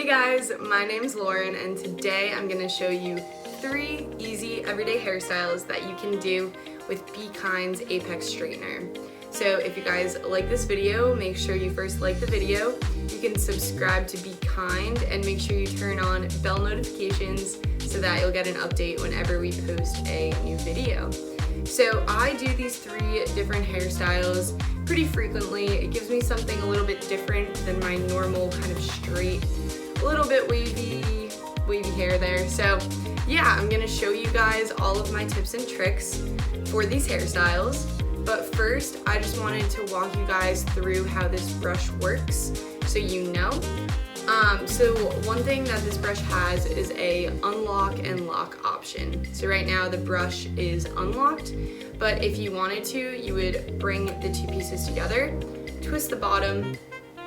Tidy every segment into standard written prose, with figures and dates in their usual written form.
guys, my name's Lauren and today I'm going to show you 3 easy everyday hairstyles that you can do with BeKind's Apex Straightener. So if you guys like this video, make sure you first like the video. You can subscribe to BeKind and make sure you turn on bell notifications so that you'll get an update whenever we post a new video. So I do these 3 different hairstyles pretty frequently. It gives me something a little bit different than my normal kind of straight, a little bit wavy hair there. So yeah, I'm gonna show you guys all of my tips and tricks for these hairstyles. But first, I just wanted to walk you guys through how this brush works so you know. So one thing that this brush has is a unlock and lock option. So right now the brush is unlocked, but if you wanted to, you would bring the 2 pieces together, twist the bottom,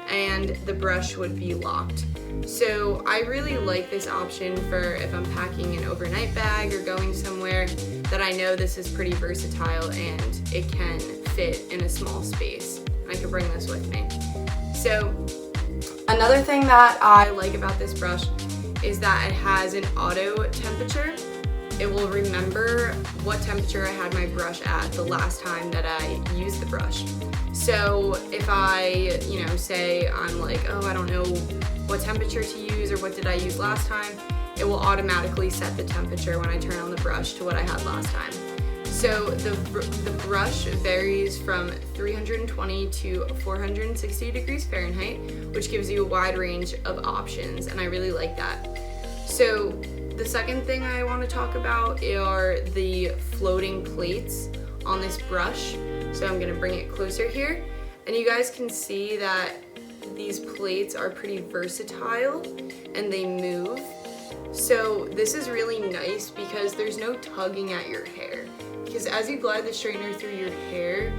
and the brush would be locked. So I really like this option for if I'm packing an overnight bag or going somewhere that I know this is pretty versatile and it can fit in a small space. I could bring this with me. So another thing that I like about this brush is that it has an auto temperature. It will remember what temperature I had my brush at the last time that I used the brush. So if I, say I'm like, oh, I don't know what temperature to use or what did I use last time, it will automatically set the temperature when I turn on the brush to what I had last time. So the brush varies from 320 to 460 degrees Fahrenheit, which gives you a wide range of options, and I really like that. So the second thing I want to talk about are the floating plates on this brush. So I'm going to bring it closer here, and you guys can see that these plates are pretty versatile and they move. So this is really nice because there's no tugging at your hair. Because as you glide the straightener through your hair,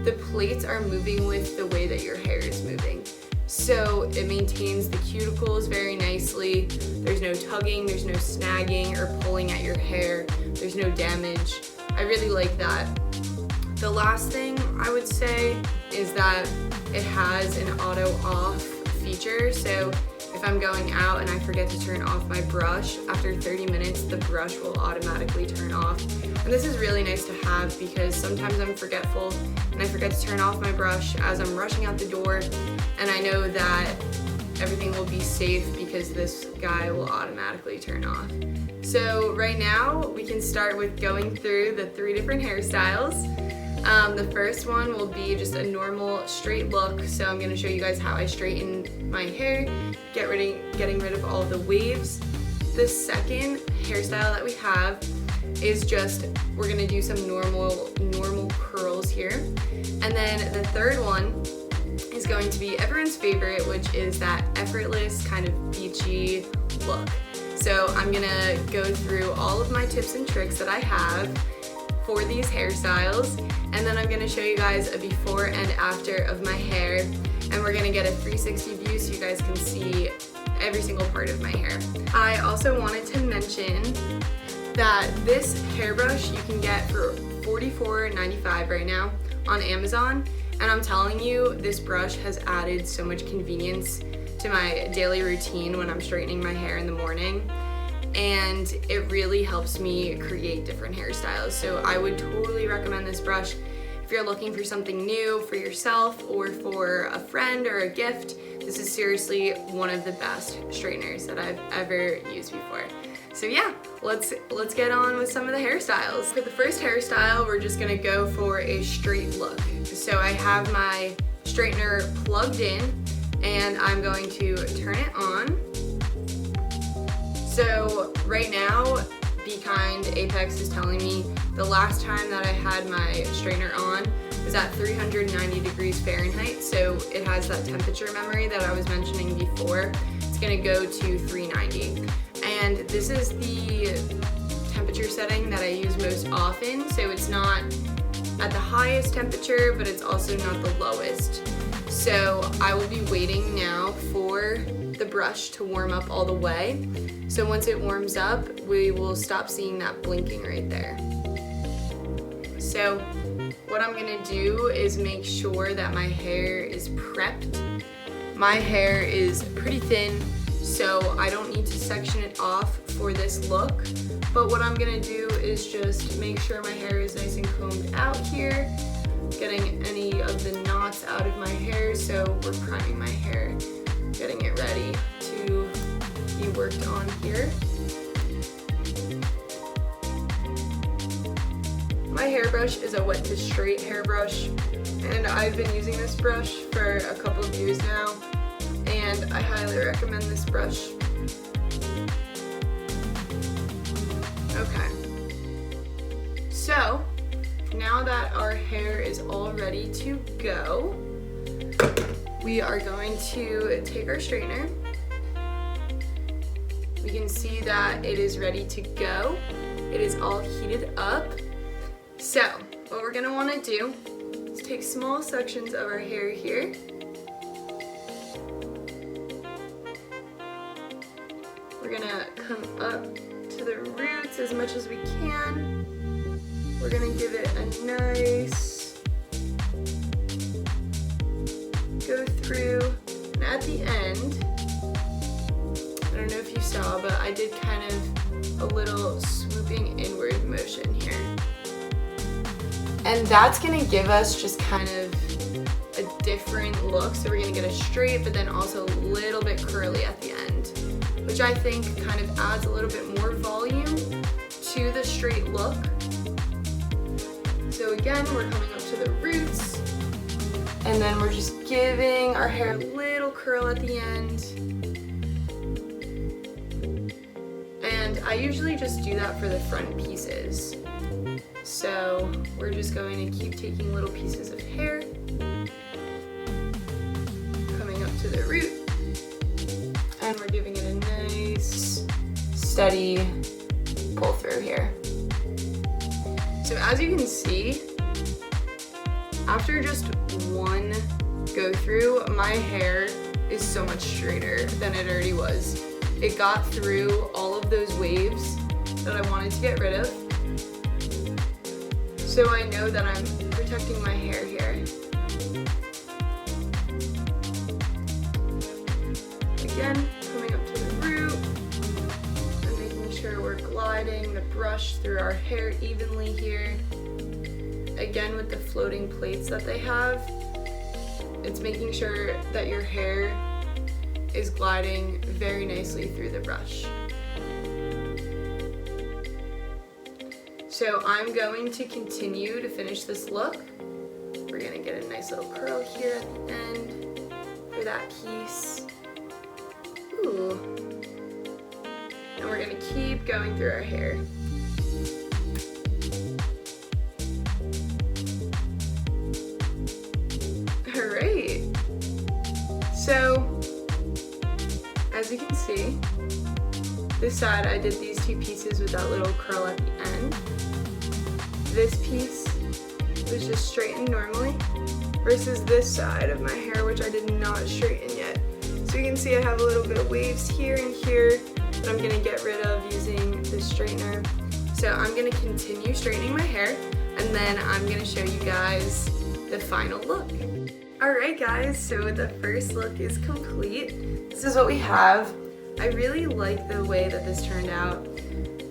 the plates are moving with the way that your hair is moving. So it maintains the cuticles very nicely. There's no tugging, there's no snagging or pulling at your hair. There's no damage. I really like that. The last thing I would say is that it has an auto off feature. So if I'm going out and I forget to turn off my brush, after 30 minutes the brush will automatically turn off. And this is really nice to have because sometimes I'm forgetful and I forget to turn off my brush as I'm rushing out the door, and I know that everything will be safe because this guy will automatically turn off. So right now we can start with going through the 3 different hairstyles. The first one will be just a normal straight look. So I'm going to show you guys how I straighten my hair, getting rid of all the waves. The second hairstyle that we have is just, we're going to do some normal curls here. And then the third one is going to be everyone's favorite, which is that effortless kind of beachy look. So I'm going to go through all of my tips and tricks that I have for these hairstyles, and then I'm going to show you guys a before and after of my hair, and we're going to get a 360 view so you guys can see every single part of my hair. I also wanted to mention that this hairbrush you can get for $44.95 right now on Amazon, and I'm telling you, this brush has added so much convenience to my daily routine when I'm straightening my hair in the morning. And it really helps me create different hairstyles. So I would totally recommend this brush if you're looking for something new for yourself or for a friend or a gift. This is seriously one of the best straighteners that I've ever used before. So yeah, let's get on with some of the hairstyles. For the first hairstyle, we're just gonna go for a straight look. So I have my straightener plugged in and I'm going to turn it on. So right now, BeKind Apex is telling me the last time that I had my straightener on was at 390 degrees Fahrenheit. So it has that temperature memory that I was mentioning before. It's gonna go to 390. And this is the temperature setting that I use most often. So it's not at the highest temperature, but it's also not the lowest. So I will be waiting now for the brush to warm up all the way. So once it warms up, we will stop seeing that blinking right there. So what I'm gonna do is make sure that my hair is prepped. My hair is pretty thin so I don't need to section it off for this look. But what I'm gonna do is just make sure my hair is nice and combed out here, getting any of the knots out of my hair. So we're priming my hair, getting it ready to be worked on here. My hairbrush is a wet to straight hairbrush, and I've been using this brush for a couple of years now, and I highly recommend this brush. Okay, so now that our hair is all ready to go, we are going to take our straightener. We can see that it is ready to go. It is all heated up. So what we're gonna wanna do is take small sections of our hair here. We're gonna come up to the roots as much as we can. We're gonna give it a nice go through, and at the end, I don't know if you saw, but I did kind of a little swooping inward motion here. And that's gonna give us just kind of a different look. So we're gonna get a straight, but then also a little bit curly at the end, which I think kind of adds a little bit more volume to the straight look. So again, we're coming up to the roots, and then we're just giving our hair a little curl at the end. And I usually just do that for the front pieces. So we're just going to keep taking little pieces of hair, coming up to the root, and we're giving it a nice, steady pull through here. So as you can see, after just one go through, my hair is so much straighter than it already was. It got through all of those waves that I wanted to get rid of. So I know that I'm protecting my hair here. Again, coming up to the root and making sure we're gliding the brush through our hair evenly here. Again, with the floating plates that they have, it's making sure that your hair is gliding very nicely through the brush. So I'm going to continue to finish this look. We're gonna get a nice little curl here at the end for that piece. Ooh. And we're gonna keep going through our hair. All right. So, as you can see, this side I did these two pieces with that little curl at the end. This piece was just straightened normally versus this side of my hair, which I did not straighten yet. So you can see I have a little bit of waves here and here that I'm gonna get rid of using this straightener. So I'm gonna continue straightening my hair, and then I'm gonna show you guys the final look. All right guys, so the first look is complete. This is what we have. I really like the way that this turned out,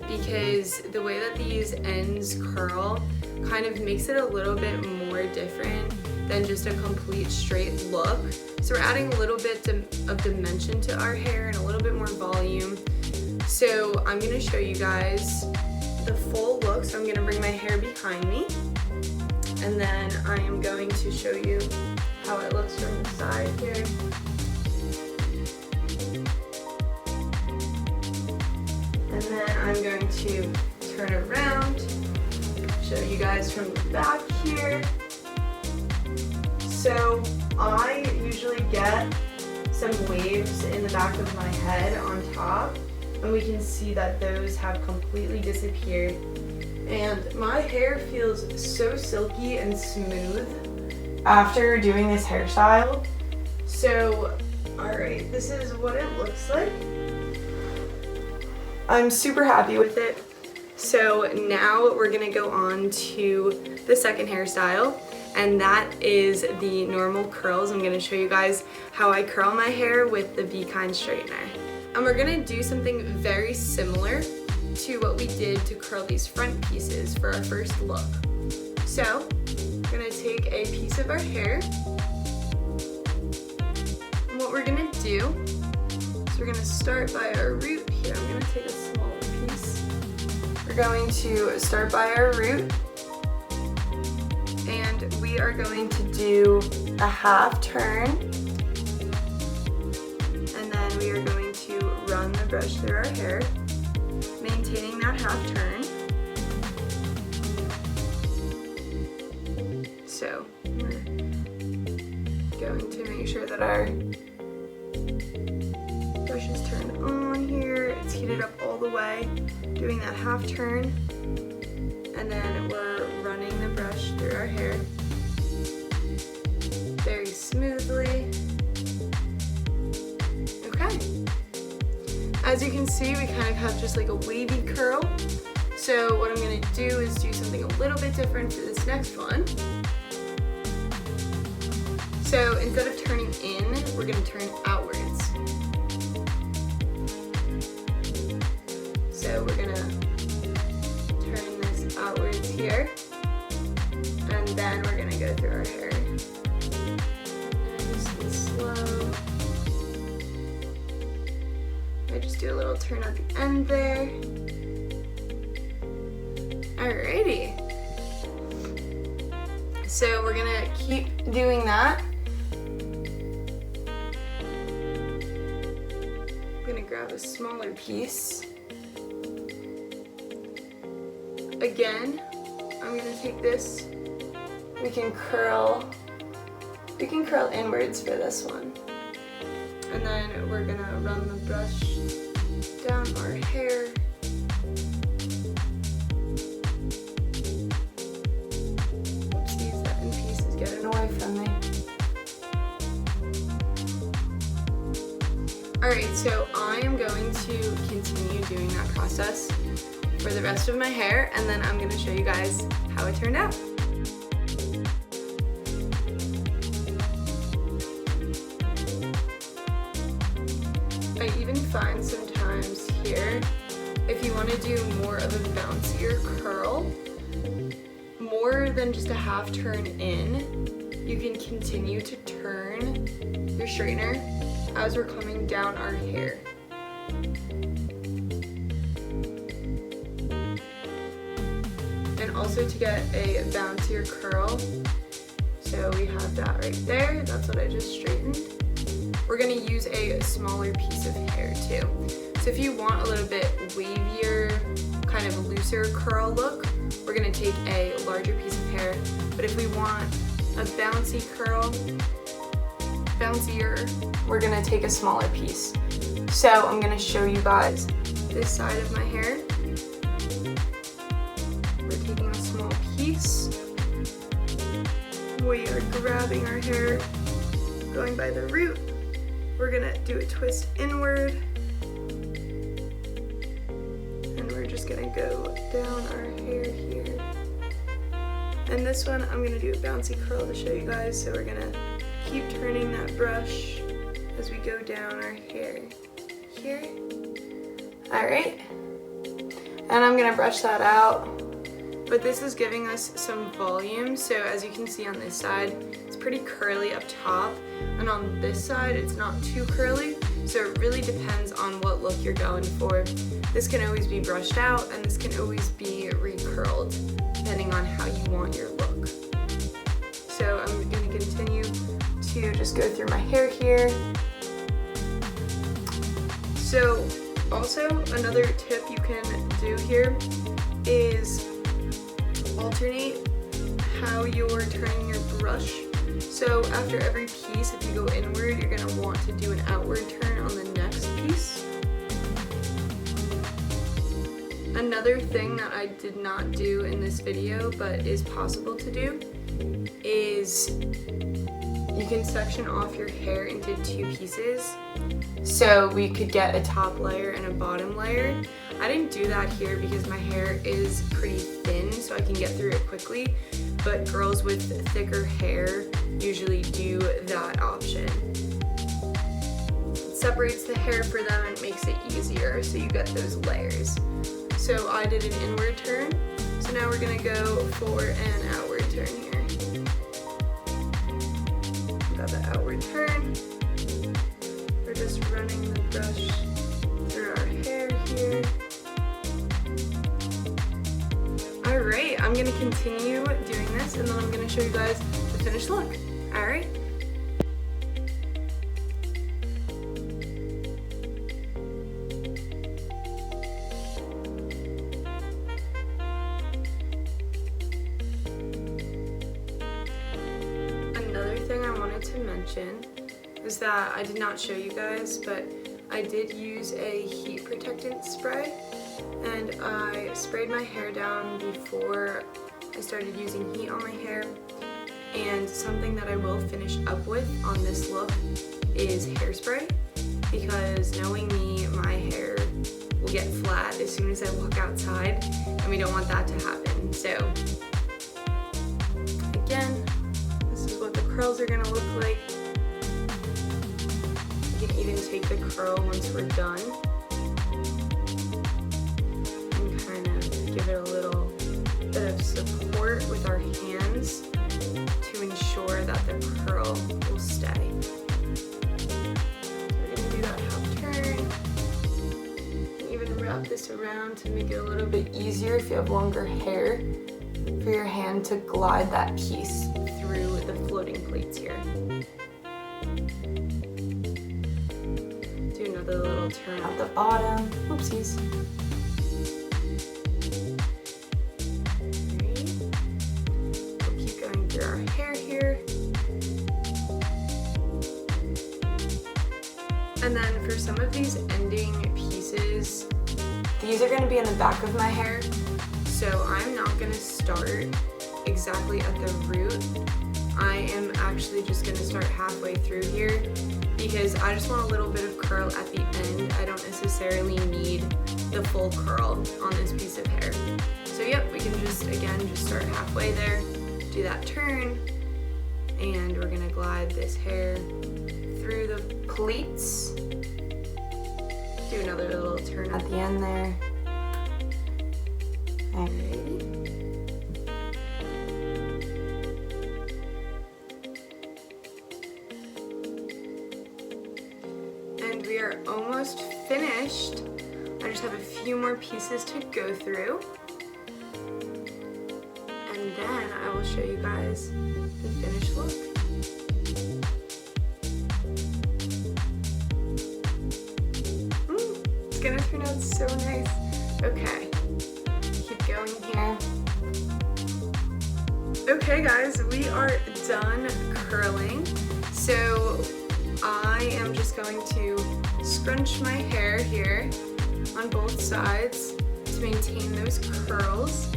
because the way that these ends curl kind of makes it a little bit more different than just a complete straight look. So we're adding a little bit of dimension to our hair and a little bit more volume. So I'm gonna show you guys the full look. So I'm gonna bring my hair behind me, and then I am going to show you how it looks from the side here. And then I'm going to turn around, show you guys from the back here. So I usually get some waves in the back of my head on top, and we can see that those have completely disappeared. And my hair feels so silky and smooth after doing this hairstyle. So, alright, this is what it looks like. I'm super happy with it. So now we're gonna go on to the second hairstyle, and that is the normal curls. I'm gonna show you guys how I curl my hair with the BeKind straightener. And we're gonna do something very similar to what we did to curl these front pieces for our first look. So, we're gonna take a piece of our hair. And what we're gonna do is we're gonna start by our root here. I'm gonna take a smaller piece. We're going to start by our root. And we are going to do a half turn. And then we are going to run the brush through our hair, maintaining that half turn. So we're going to make sure that our brush is turned on here. It's heated up all the way, doing that half turn. And then we're running the brush through our hair very smoothly. Okay. As you can see, we kind of have just like a wavy curl. So what I'm going to do is do something a little bit different for this next one. So instead of turning in, we're going to turn outwards. So we're going to turn this outwards here, and then we're going to go through our hair. Nice and slow. I just do a little turn at the end there. Alrighty. So we're gonna keep doing that. I'm gonna grab a smaller piece. Again, I'm gonna take this. We can curl inwards for this one. And then we're gonna run the brush down our hair. Oopsies, that end piece is getting away from me. Alright, so I am going to continue doing that process for the rest of my hair, and then I'm gonna show you guys how it turned out. I even find sometimes here, if you want to do more of a bouncier curl, more than just a half turn in, you can continue to turn your straightener as we're coming down our hair. And also to get a bouncier curl, so we have that right there, that's what I just straightened. We're going to use a smaller piece of hair too. So if you want a little bit wavier, kind of looser curl look, we're going to take a larger piece of hair. But if we want a bouncy curl, bouncier, we're going to take a smaller piece. So I'm going to show you guys this side of my hair. We're taking a small piece. We are grabbing our hair, going by the root. We're gonna do a twist inward, and we're just gonna go down our hair here. And this one, I'm gonna do a bouncy curl to show you guys, so we're gonna keep turning that brush as we go down our hair here. All right, and I'm gonna brush that out. But this is giving us some volume, so as you can see on this side, it's pretty curly up top, and on this side, it's not too curly, so it really depends on what look you're going for. This can always be brushed out, and this can always be recurled, depending on how you want your look. So I'm gonna continue to just go through my hair here. So also, another tip you can do here is alternate how you're turning your brush. So after every piece, if you go inward, you're going to want to do an outward turn on the next piece. Another thing that I did not do in this video, but is possible to do, is you can section off your hair into two pieces. So we could get a top layer and a bottom layer. I didn't do that here because my hair is pretty thin, so I can get through it quickly, but girls with thicker hair usually do that option. It's separates the hair for them and makes it easier so you get those layers. So I did an inward turn, so now we're gonna go for an outward turn here. Got the outward turn. We're just running the brush through our hair here. Alright, I'm gonna continue doing this and then I'm gonna show you guys the finished look. Alright? Another thing I wanted to mention is that I did not show you guys, but I did use a heat protectant spray, and I sprayed my hair down before I started using heat on my hair. And something that I will finish up with on this look is hairspray, because knowing me, my hair will get flat as soon as I walk outside, and we don't want that to happen. So again, this is what the curls are gonna look like. You can even take the curl once we're done and kind of give it a little bit of support with our hands to ensure that the curl will stay. So we're gonna do that half turn. You can even wrap this around to make it a little bit easier if you have longer hair for your hand to glide that piece through the floating plates here. Do another little turn at the bottom. Whoopsies. We'll keep going through our hair here. And then for some of these ending pieces, these are going to be in the back of my hair. So I'm not going to start exactly at the root. I am actually just going to start halfway through here because I just want a little bit of curl at the end. I don't necessarily need the full curl on this piece of hair. So yep, we can just start halfway there, do that turn, and we're going to glide this hair through the pleats. Do another little turn at the end there. Alrighty. And we are almost finished. I just have a few more pieces to go through. And then I will show you guys the finished look. It's gonna turn out so nice. Okay. Going here. Okay guys, we are done curling. So I am just going to scrunch my hair here on both sides to maintain those curls.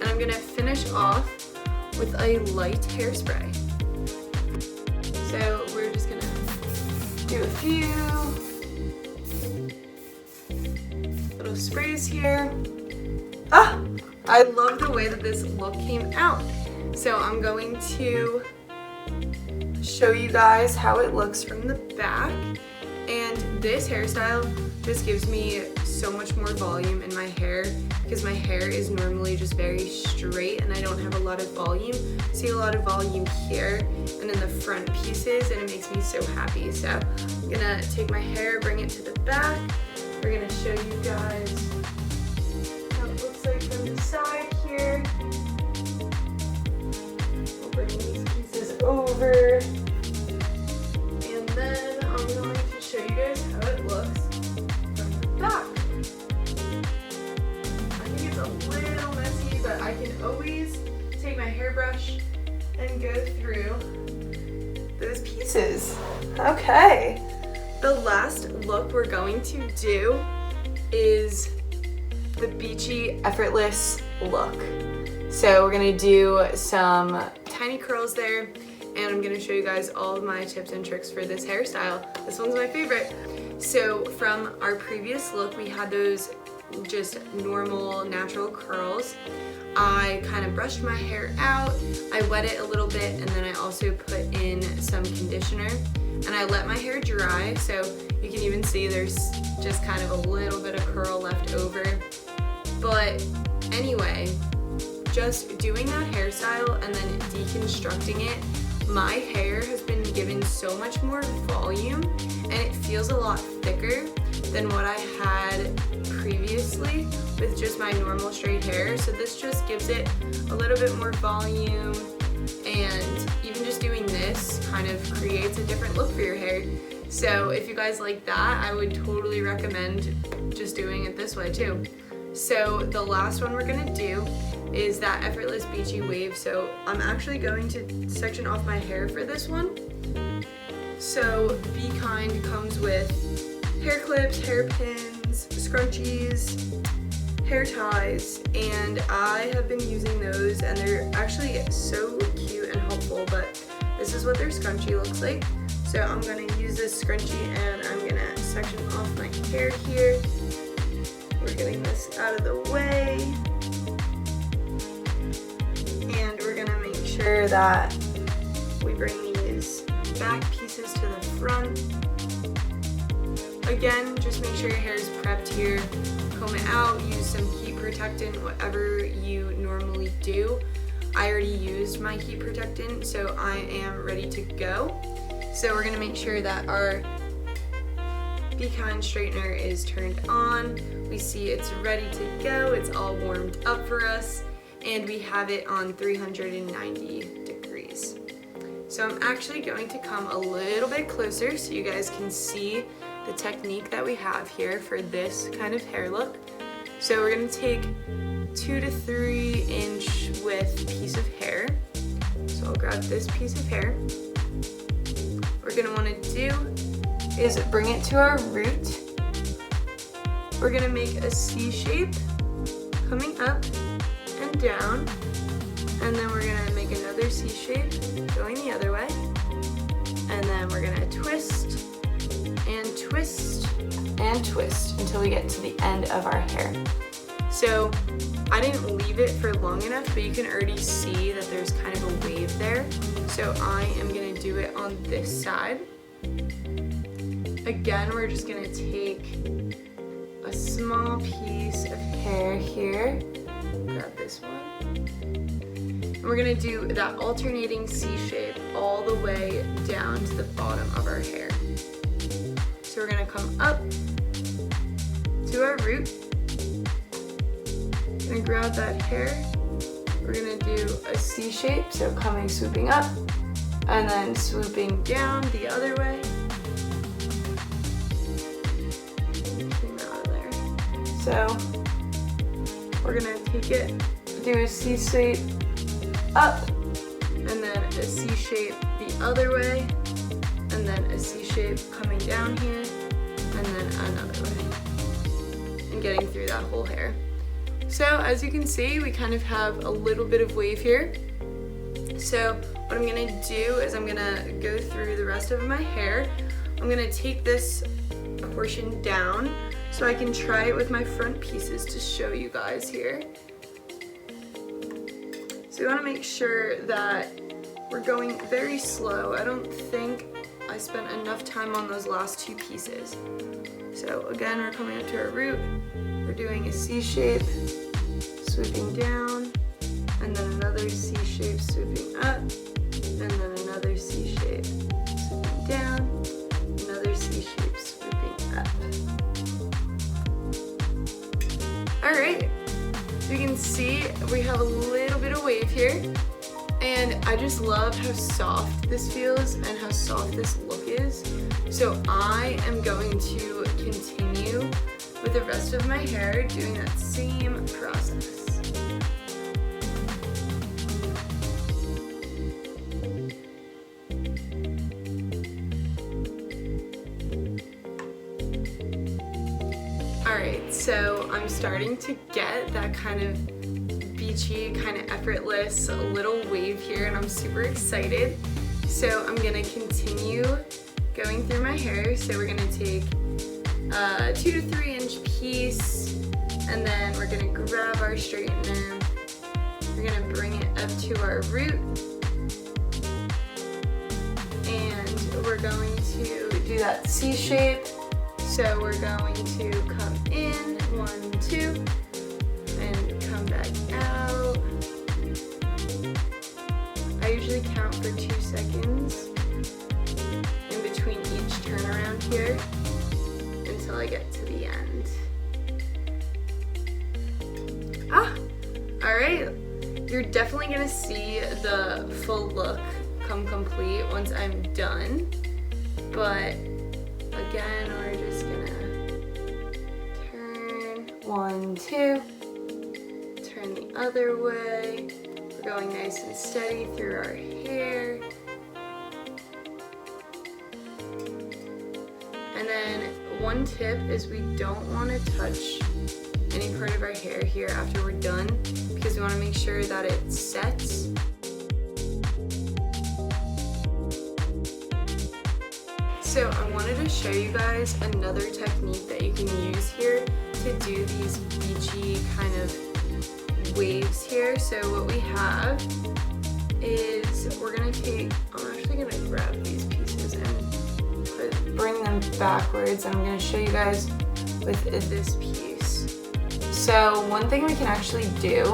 And I'm gonna finish off with a light hairspray. So we're just gonna do a few little sprays here. Ah! I love the way that this look came out. So I'm going to show you guys how it looks from the back. And this hairstyle just gives me so much more volume in my hair because my hair is normally just very straight and I don't have a lot of volume. See a lot of volume here and in the front pieces, and it makes me so happy. So I'm gonna take my hair, bring it to the back. We're gonna show you guys from the side here. We'll bring these pieces over, and then I'm going to show you guys how it looks from the back. I think it's a little messy, but I can always take my hairbrush and go through those pieces. Okay, the last look we're going to do is the beachy, effortless look. So we're gonna do some tiny curls there, and I'm gonna show you guys all of my tips and tricks for this hairstyle. This one's my favorite. So from our previous look, we had those just normal natural curls. I kind of brushed my hair out, I wet it a little bit, and then I also put in some conditioner, and I let my hair dry, so you can even see there's just kind of a little bit of curl left over. But anyway, just doing that hairstyle and then deconstructing it, my hair has been given so much more volume and it feels a lot thicker than what I had previously with just my normal straight hair. So this just gives it a little bit more volume, and even just doing this kind of creates a different look for your hair. So if you guys like that, I would totally recommend just doing it this way too. So the last one we're gonna do is that effortless beachy wave. So I'm actually going to section off my hair for this one. So BeKind comes with hair clips, hairpins, scrunchies, hair ties, and I have been using those and they're actually so cute and helpful. But this is what their scrunchie looks like. So I'm gonna use this scrunchie and I'm gonna section off my hair here. We're getting this out of the way. And we're gonna make sure that we bring these back pieces to the front. Again, just make sure your hair is prepped here. Comb it out, use some heat protectant, whatever you normally do. I already used my heat protectant, so I am ready to go. So we're gonna make sure that our BeKind straightener is turned on. We see it's ready to go. It's all warmed up for us, and we have it on 390 degrees. So I'm actually going to come a little bit closer so you guys can see the technique that we have here for this kind of hair look. So we're gonna take 2 to 3 inch width piece of hair. So I'll grab this piece of hair. What we're gonna wanna do is bring it to our root. We're gonna make a C shape coming up and down, and then we're gonna make another C shape going the other way, and then we're gonna twist and twist and twist until we get to the end of our hair. So I didn't leave it for long enough, but you can already see that there's kind of a wave there. So I am gonna do it on this side. Again, we're just gonna take a small piece of hair here, grab this one, and we're gonna do that alternating C shape all the way down to the bottom of our hair. So we're gonna come up to our root, gonna grab that hair, we're gonna do a C shape, so coming, swooping up, and then swooping down the other way. So we're gonna take it, do a C shape up, and then a C shape the other way, and then a C shape coming down here, and then another way, and getting through that whole hair. So as you can see, we kind of have a little bit of wave here. So what I'm gonna do is I'm gonna go through the rest of my hair. I'm gonna take this portion down so I can try it with my front pieces to show you guys here. So you wanna make sure that we're going very slow. I don't think I spent enough time on those last 2 pieces. So again, we're coming up to our root, we're doing a C shape, swooping down, and then another C shape swooping up, and then another C shape swooping down, another C shape swooping up. Alright, so you can see we have a little bit of wave here, and I just love how soft this feels and how soft this look is. So I am going to continue with the rest of my hair doing that same process. Alright, so I'm starting to get that kind of beachy, kind of effortless little wave here, and I'm super excited. So I'm gonna continue going through my hair. So we're gonna take a 2 to 3 inch piece, And then we're gonna grab our straightener. We're gonna bring it up to our root. And we're going to do that C shape. So we're going to come in, 1, 2, and come back out. I usually count for 2 seconds in between each turnaround here until I get to the end. All right. You're definitely gonna see the full look come complete once I'm done, but again, we're just gonna turn 1, 2, turn the other way. We're going nice and steady through our hair. And then one tip is we don't want to touch any part of our hair here after we're done, because we want to make sure that it sets. So I wanted to show you guys another technique that you can use here to do these beachy kind of waves here. So what we have is we're gonna take, I'm actually gonna grab these pieces and bring them backwards, and I'm gonna show you guys with this piece. So one thing we can actually do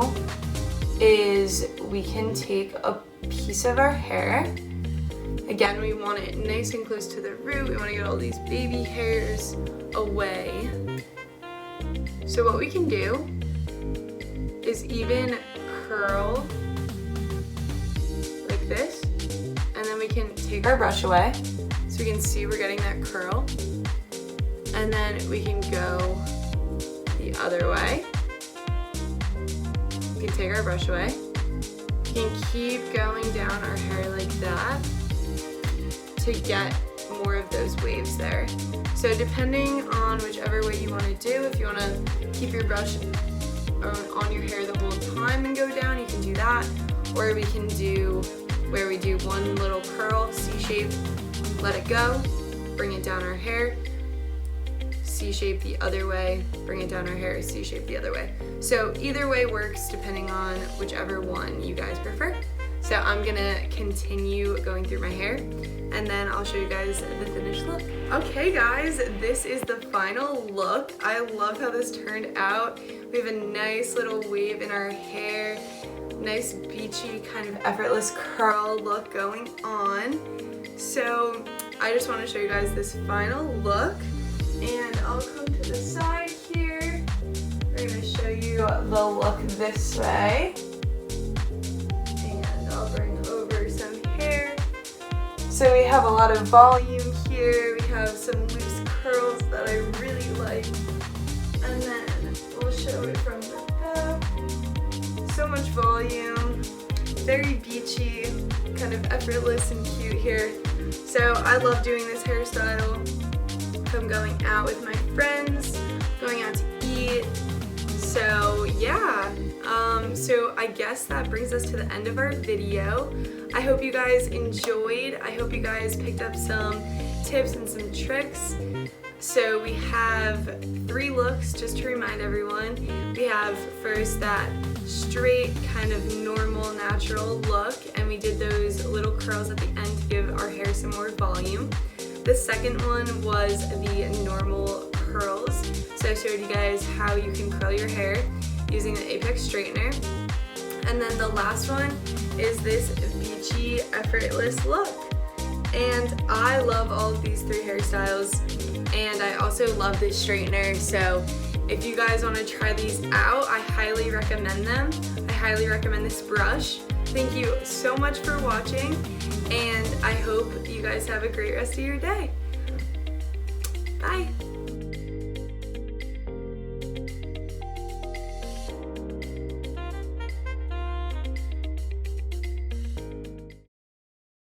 is we can take a piece of our hair. Again, we want it nice and close to the root. We want to get all these baby hairs away. So what we can do is even curl like this, and then we can take our brush away so we can see we're getting that curl, and then we can go the other way. We can take our brush away. We can keep going down our hair like that to get more of those waves there. So depending on whichever way you want to do, if you want to keep your brush on your hair the whole time and go down, you can do that. Or we can do where we do one little curl, C shape, let it go, bring it down our hair, C shape the other way, bring it down our hair, C shape the other way. So either way works depending on whichever one you guys prefer. So I'm gonna continue going through my hair, and then I'll show you guys the finished look. Okay guys, this is the final look. I love how this turned out. We have a nice little wave in our hair, nice beachy kind of effortless curl look going on. So I just want to show you guys this final look, and I'll come to the side here. We're gonna show you the look this way. I'll bring over some hair. So we have a lot of volume here. We have some loose curls that I really like. And then we'll show it from the back. So much volume, very beachy, kind of effortless and cute here. So I love doing this hairstyle. I'm going out with my friends, going out to eat. So yeah. So I guess that brings us to the end of our video. I hope you guys enjoyed. I hope you guys picked up some tips and some tricks. So we have 3 looks, just to remind everyone. We have first that straight, kind of normal, natural look, and we did those little curls at the end to give our hair some more volume. The second one was the normal curls. So I showed you guys how you can curl your hair using the Apex straightener. And then the last one is this beachy, effortless look. And I love all of these 3 hairstyles, and I also love this straightener. So if you guys want to try these out, I highly recommend them. I highly recommend this brush. Thank you so much for watching, and I hope you guys have a great rest of your day. Bye.